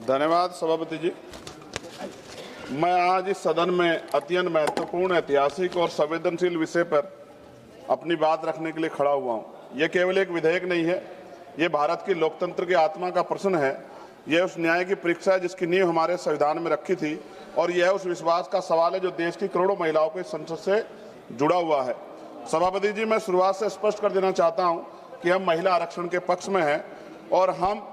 धन्यवाद सभापति जी। मैं आज इस सदन में अत्यंत महत्वपूर्ण, ऐतिहासिक और संवेदनशील विषय पर अपनी बात रखने के लिए खड़ा हुआ हूं। यह केवल एक विधेयक नहीं है, ये भारत की लोकतंत्र की आत्मा का प्रश्न है। यह उस न्याय की परीक्षा है जिसकी नींव हमारे संविधान में रखी थी, और यह उस विश्वास का सवाल है जो देश की करोड़ों महिलाओं के संसद से जुड़ा हुआ है। सभापति जी, मैं शुरुआत से स्पष्ट कर देना चाहता हूं कि हम महिला आरक्षण के पक्ष में हैं और हम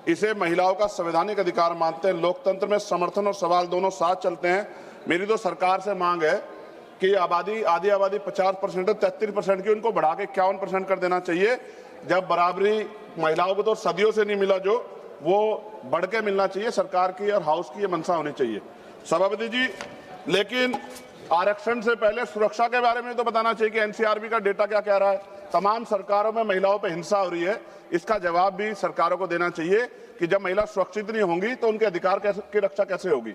इसे महिलाओं का संवैधानिक अधिकार मानते हैं। लोकतंत्र में समर्थन और सवाल दोनों साथ चलते हैं। मेरी तो सरकार से मांग है कि आधी आबादी 50% है, 33% की उनको बढ़ा के 51% कर देना चाहिए। जब बराबरी महिलाओं को तो सदियों से नहीं मिला, जो वो बढ़ के मिलना चाहिए। सरकार की और हाउस की ये मंशा होनी चाहिए सभापति जी। लेकिन आरक्षण से पहले सुरक्षा के बारे में तो बताना चाहिए कि एनसीआरबी का डेटा क्या कह रहा है। तमाम सरकारों में महिलाओं पर हिंसा हो रही है, इसका जवाब भी सरकारों को देना चाहिए कि जब महिला सुरक्षित नहीं होंगी तो उनके अधिकार की रक्षा कैसे होगी।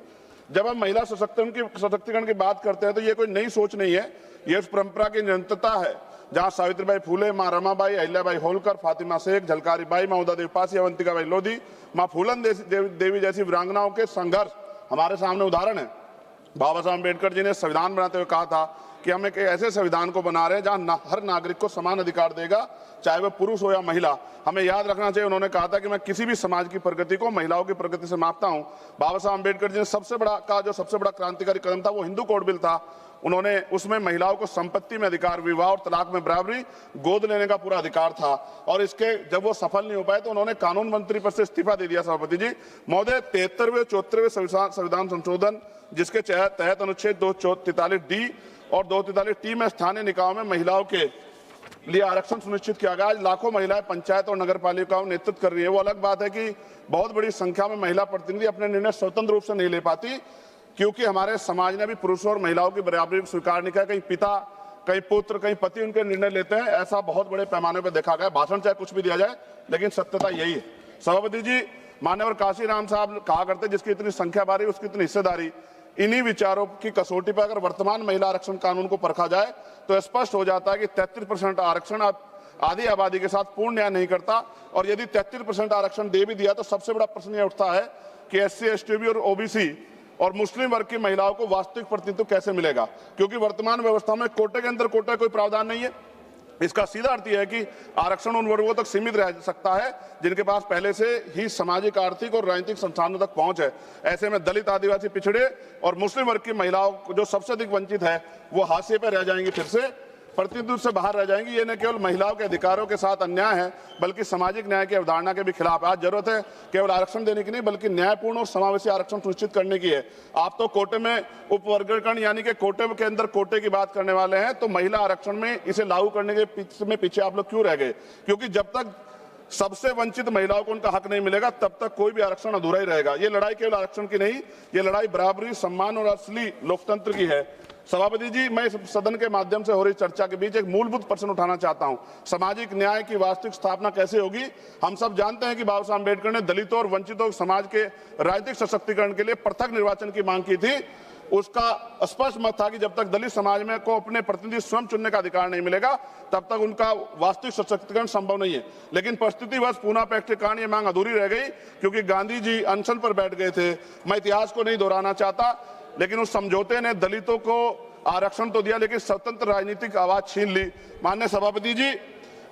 जब हम महिला सशक्तिकरण की बात करते हैं तो ये कोई नई सोच नहीं है, ये उस परंपरा की निरंतरता है जहां सावित्रीबाई फुले, मां रमाबाई, अहिल्याबाई होलकर, फातिमा शेख, झलकारी बाई, महुदा देवी पासी, अवंतिकाबाई लोधी, मां फूलन देवी जैसी वीरांगनाओं के संघर्ष हमारे सामने उदाहरण है। बाबा साहब अम्बेडकर जी ने संविधान बनाते हुए कहा था कि हम एक ऐसे संविधान को बना रहे हैं जहां हर नागरिक को समान अधिकार देगा, चाहे वह पुरुष हो या महिला। हमें याद रखना चाहिए, उन्होंने कहा था कि मैं किसी भी समाज की प्रगति को महिलाओं की प्रगति से मापता हूं। बाबा साहब अम्बेडकर जी ने सबसे बड़ा क्रांतिकारी कदम था वो हिंदू कोड बिल था। उन्होंने उसमें महिलाओं को संपत्ति में अधिकार, विवाह और तलाक में बराबरी, गोद लेने का पूरा अधिकार था। और इसके जब वो सफल नहीं हो पाए तो उन्होंने कानून मंत्री पद से इस्तीफा दे दिया। सभापति जी महोदय, 73वें 74वें संविधान संशोधन जिसके तहत अनुच्छेद 243D और 243T में स्थानीय निकायों में महिलाओं के लिए आरक्षण सुनिश्चित किया गया। आज लाखों महिलाएं पंचायत और नगर पालिकाओं में नेतृत्व कर रही है। वो अलग बात है कि बहुत बड़ी संख्या में महिला प्रतिनिधि अपने निर्णय स्वतंत्र रूप से नहीं ले पाती, क्योंकि हमारे समाज ने भी पुरुषों और महिलाओं की बराबरी स्वीकार नहीं किया। कहीं पिता, कहीं पुत्र, कहीं पति उनके निर्णय लेते हैं। ऐसा बहुत बड़े पैमाने पर देखा गया। भाषण चाहे कुछ भी दिया जाए, लेकिन सत्यता यही है। सभापति जी, मान्यवर काशीराम साहब कहा करते जिसकी इतनी संख्या बारी उसकी इतनी हिस्सेदारी। इन्हीं विचारों की कसौटी पर अगर वर्तमान महिला आरक्षण कानून को परखा जाए तो स्पष्ट हो जाता है कि 33% आरक्षण आधी आबादी के साथ पूर्ण न्याय नहीं करता। और यदि 33% आरक्षण दे भी दिया तो सबसे बड़ा प्रश्न यह उठता है कि SC, ST और OBC और मुस्लिम वर्ग की महिलाओं को वास्तविक प्रतिनिधित्व कैसे मिलेगा, क्योंकि वर्तमान व्यवस्था में कोटे के अंदर कोटे कोई प्रावधान नहीं है। इसका सीधा अर्थ यह है कि आरक्षण उन वर्गों तक सीमित रह सकता है जिनके पास पहले से ही सामाजिक, आर्थिक और राजनीतिक संसाधनों तक पहुंच है। ऐसे में दलित, आदिवासी, पिछड़े और मुस्लिम वर्ग की महिलाओं जो सबसे अधिक वंचित है वो हाशिए पर रह जाएंगी, फिर से प्रतिनिधित्व से बाहर रह जाएंगी। ये न केवल महिलाओं के अधिकारों के साथ अन्याय है बल्कि सामाजिक न्याय की अवधारणा के भी खिलाफ है। आज जरूरत है केवल आरक्षण देने की नहीं बल्कि न्यायपूर्ण और समावेशी आरक्षण सुनिश्चित करने की है। आप तो कोटे में उपवर्गीकरण यानी कि कोटे के अंदर कोटे की बात करने वाले हैं, तो महिला आरक्षण में इसे लागू करने के पीछे आप लोग क्यों रह गए? क्योंकि जब तक सबसे वंचित महिलाओं को उनका हक नहीं मिलेगा तब तक कोई भी आरक्षण अधूरा ही रहेगा। ये लड़ाई केवल आरक्षण की नहीं, ये लड़ाई बराबरी, सम्मान और असली लोकतंत्र की है। सभापति जी, मैं इस सदन के माध्यम से हो रही चर्चा के बीच एक मूलभूत प्रश्न उठाना चाहता हूं। सामाजिक न्याय की वास्तविक स्थापना कैसे होगी? हम सब जानते हैं कि बाबा साहब अम्बेडकर ने दलितों और वंचितों समाज के राजनीतिक सशक्तिकरण के लिए पृथक निर्वाचन की मांग की थी। उसका स्पष्ट मत था कि जब तक दलित समाज में को अपने प्रतिनिधि स्वयं चुनने का अधिकार नहीं मिलेगा तब तक उनका वास्तविक सशक्तिकरण संभव नहीं है। लेकिन परिस्थितिवश पूना पैक्ट के कारण ये मांग अधूरी रह गई, क्योंकि गांधी जी अनशन पर बैठ गए थे। मैं इतिहास को नहीं दोहराना चाहता, लेकिन उस समझौते ने दलितों को आरक्षण तो दिया लेकिन स्वतंत्र राजनीतिक आवाज छीन ली। माननीय सभापति जी,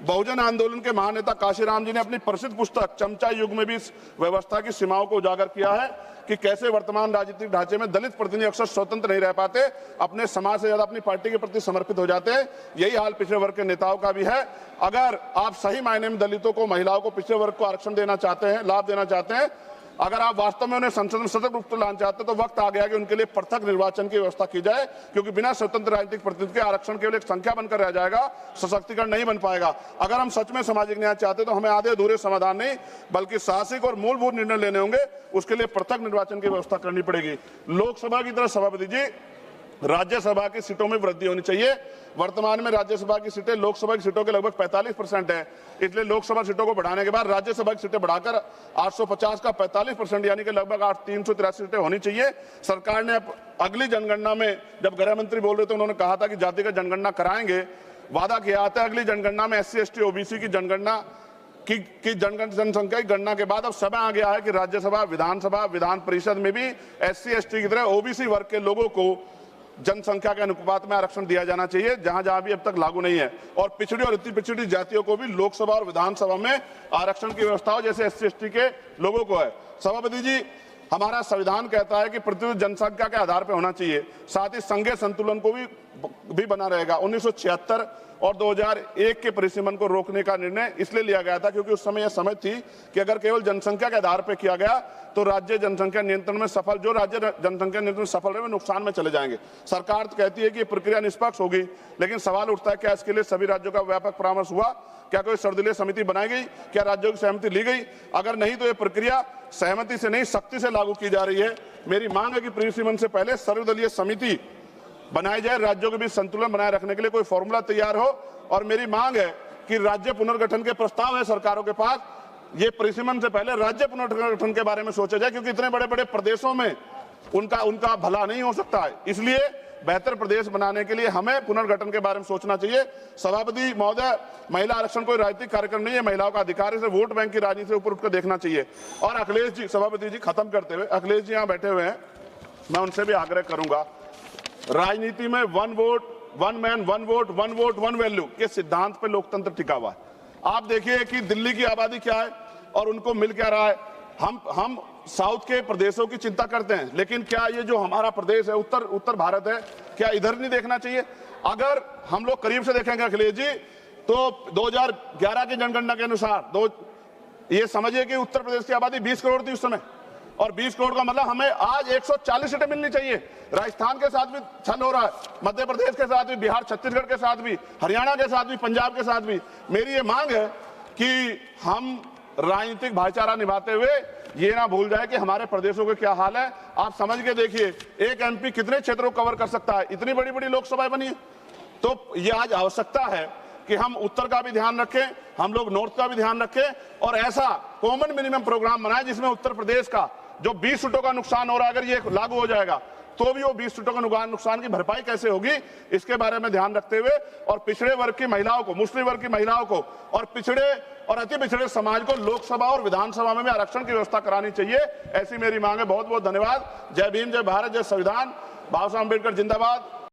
बहुजन आंदोलन के महानेता काशीराम जी ने अपनी प्रसिद्ध पुस्तक चमचा युग में भी इस व्यवस्था की सीमाओं को उजागर किया है कि कैसे वर्तमान राजनीतिक ढांचे में दलित प्रतिनिधि अक्सर स्वतंत्र नहीं रह पाते, अपने समाज से ज्यादा अपनी पार्टी के प्रति समर्पित हो जाते हैं। यही हाल पिछड़े वर्ग के नेताओं का भी है। अगर आप सही मायने में दलितों को, महिलाओं को, पिछड़े वर्ग को आरक्षण देना चाहते हैं, लाभ देना चाहते हैं, अगर आप वास्तव में उन्हें संसद में सतत रूप से लाना चाहते हैं तो वक्त आ गया कि उनके लिए पृथक निर्वाचन की व्यवस्था की जाए, क्योंकि बिना स्वतंत्र राजनीतिक प्रतिनिधित्व के आरक्षण केवल एक संख्या बनकर रह जाएगा, सशक्तिकरण नहीं बन पाएगा। अगर हम सच में सामाजिक न्याय चाहते तो हमें आधे अधूरे समाधान नहीं बल्कि साहसिक और मूलभूत निर्णय लेने होंगे। उसके लिए पृथक निर्वाचन की व्यवस्था करनी पड़ेगी। लोकसभा की तरह सभापति जी, राज्यसभा की सीटों में वृद्धि होनी चाहिए। वर्तमान में राज्यसभा की सीटें लोकसभा की सीटों के लगभग 45% है, इसलिए लोकसभा सीटों को बढ़ाने के बाद राज्यसभा की सीटें बढ़ाकर 850 का 45% यानी कि लगभग 383 सीटें होनी चाहिए। सरकार ने अगली जनगणना में, जब गृह मंत्री बोल रहे थे, उन्होंने कहा था कि जातिगत जनगणना कराएंगे, वादा किया था अगली जनगणना में SC, ST, OBC की जनगणना कि जनसंख्या की गणना के बाद अब समय आ गया है कि राज्यसभा, विधानसभा, विधान परिषद में भी SC ST की तरह OBC वर्ग के लोगों को जनसंख्या के अनुपात में आरक्षण दिया जाना चाहिए, जहां जहां भी अब तक लागू नहीं है। और पिछड़ी और अति पिछड़ी जातियों को भी लोकसभा और विधानसभा में आरक्षण की व्यवस्था हो जैसे SC ST के लोगों को है। सभापति जी, हमारा संविधान कहता है कि प्रतिशत जनसंख्या के आधार पर होना चाहिए, साथ ही संघीय संतुलन को भी बना रहेगा। 1976 और 2001 के परिसीमन को रोकने का निर्णय इसलिए लिया गया था क्योंकि उस समय यह समझ थी कि अगर केवल जनसंख्या के आधार पर किया गया तो राज्य जनसंख्या नियंत्रण में सफल, जो राज्य जनसंख्या नियंत्रण में सफल रहे वे नुकसान में चले जाएंगे। सरकार तो कहती है कि ये प्रक्रिया निष्पक्ष होगी, लेकिन सवाल उठता है क्या इसके लिए सभी राज्यों का व्यापक परामर्श हुआ? क्या कोई सर्वदलीय समिति बनाई गई? क्या राज्यों की सहमति ली गई? अगर नहीं तो ये प्रक्रिया सहमति से नहीं सख्ती से लागू की जा रही है। मेरी मांग है कि परिसीमन से पहले सर्वदलीय समिति बनाई जाए, राज्यों के बीच संतुलन बनाए रखने के लिए कोई फॉर्मूला तैयार हो। और मेरी मांग है कि राज्य पुनर्गठन के प्रस्ताव है सरकारों के पास, ये परिसीमन से पहले राज्य पुनर्गठन के बारे में सोचा जाए, क्योंकि इतने बड़े बड़े प्रदेशों में उनका भला नहीं हो सकता है। इसलिए बेहतर प्रदेश बनाने के लिए हमें पुनर्गठन के बारे में सोचना चाहिए। सभापति महोदय, महिला आरक्षण कोई राजनीतिक कार्यक्रम नहीं है, महिलाओं का अधिकार है, इसे वोट बैंक की राजनीति से ऊपर उठकर देखना चाहिए। और अखिलेश जी, सभापति जी खत्म करते हुए, अखिलेश जी यहाँ बैठे हुए हैं, मैं उनसे भी आग्रह करूंगा, राजनीति में one vote one man one vote one value के सिद्धांत पर लोकतंत्र टिका हुआ है। आप देखिए कि दिल्ली की आबादी क्या है और उनको मिल क्या रहा है। हम साउथ के प्रदेशों की चिंता करते हैं, लेकिन क्या ये जो हमारा प्रदेश है, उत्तर भारत है, क्या इधर नहीं देखना चाहिए? अगर हम लोग करीब से देखेंगे अखिलेश जी, तो 2011 की जनगणना के अनुसार ये समझिए कि उत्तर प्रदेश की आबादी 20 करोड़ थी उस समय, और 20 करोड़ का मतलब हमें आज 140 सीटें मिलनी चाहिए। राजस्थान के साथ भी छल हो रहा है, मध्य प्रदेश के साथ भी, बिहार छत्तीसगढ़ के साथ भी, हरियाणा के साथ भी, पंजाब के साथ भी। मेरी ये मांग है कि हम राजनीतिक भाईचारा निभाते हुए ये ना भूल जाए कि हमारे प्रदेशों के क्या हाल है। आप समझ के देखिए, एक MP कितने क्षेत्रों को कवर कर सकता है? इतनी बड़ी बड़ी लोकसभाएं बनी है। तो ये आज आवश्यकता है कि हम उत्तर का भी ध्यान रखें, हम लोग नॉर्थ का भी ध्यान रखें, और ऐसा कॉमन मिनिमम प्रोग्राम बनाए जिसमें उत्तर प्रदेश का जो 20 सीटों का नुकसान हो रहा है, अगर ये लागू हो जाएगा तो भी वो 20 सीटों का नुकसान की भरपाई कैसे होगी, इसके बारे में ध्यान रखते हुए, और पिछड़े वर्ग की महिलाओं को, मुस्लिम वर्ग की महिलाओं को और पिछड़े और अति पिछड़े समाज को लोकसभा और विधानसभा में आरक्षण की व्यवस्था करानी चाहिए। ऐसी मेरी मांग है। बहुत बहुत धन्यवाद। जय भीम, जय भारत, जय संविधान। बाबा साहब अम्बेडकर जिंदाबाद।